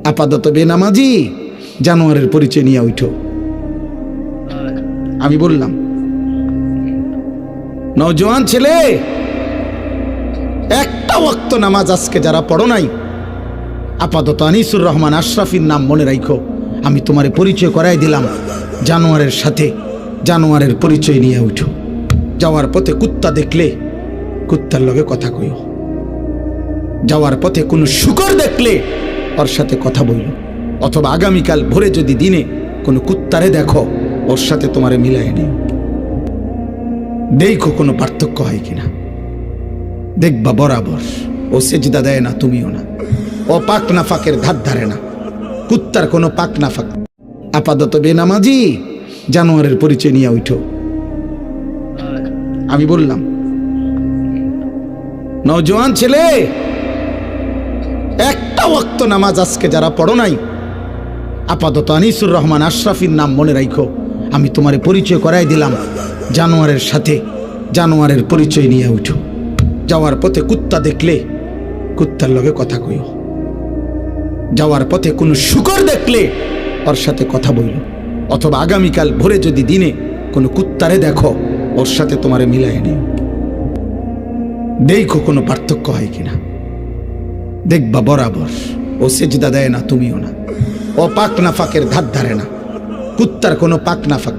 আপাতত বেনামাজি জানোয়ারের পরিচয় নিয়ে উঠো। আমি বললাম, নওজোয়ান ছেলে, একটা ওয়াক্ত নামাজ আজকে যারা পড়ো নাই, আপাতত আনিসুর রহমান আশরাফির নাম মনে রাখো। আমি তোমারে পরিচয় করাই দিলাম জানোয়ারের সাথে, জানোয়ারের পরিচয় নিয়ে উঠো। যাওয়ার পথে কুত্তা দেখলে কুত্তার লগে কথা কইও। যাওয়ার পথে কোনো শুকর দেখলে ওর সাথে কথা বইল। অথবা আগামীকাল ভোরে যদি দিনে কোনো কুত্তারে দেখো, ওর সাথে তোমারে মিলাই নেই। দেখো কোনো পার্থক্য হয় কিনা। দেখবা বরাবর ও সেজদা দেয় না, তুমিও না। ও পাক নাফাকের ধার ধারে না, কুত্তার কোনো পাক নাফাক। আপাতত বেনামাজি জানোয়ারের পরিচয় নিয়ে উঠো। আমি বললাম, নওজোয়ান ছেলে, একটা ওয়াক্ত নামাজ আজকে যারা পড়ো নাই, আপাতত আনিসুর রহমান আশরাফির নাম মনে রাখো। আমি তোমারে পরিচয় করাই দিলাম জানোয়ারের সাথে, জানোয়ারের পরিচয় নিয়ে উঠো। যাওয়ার পথে কুত্তা দেখলে কুত্তার লগে কথা কইও। যাওয়ার পথে কোনো শুকর দেখলে ওর সাথে কথা বইল। অথবা আগামীকাল ভোরে যদি দিনে কোনো কুত্তারে দেখো, ওর সাথে তোমারে মিলাই নেই। দেখো কোনো পার্থক্য হয় কিনা। দেখবা বরাবর ও সেজদা দেয় না, তুমিও না। ও পাক নাফাকের ধার ধারে না, কুত্তার কোনো পাক নাফাক।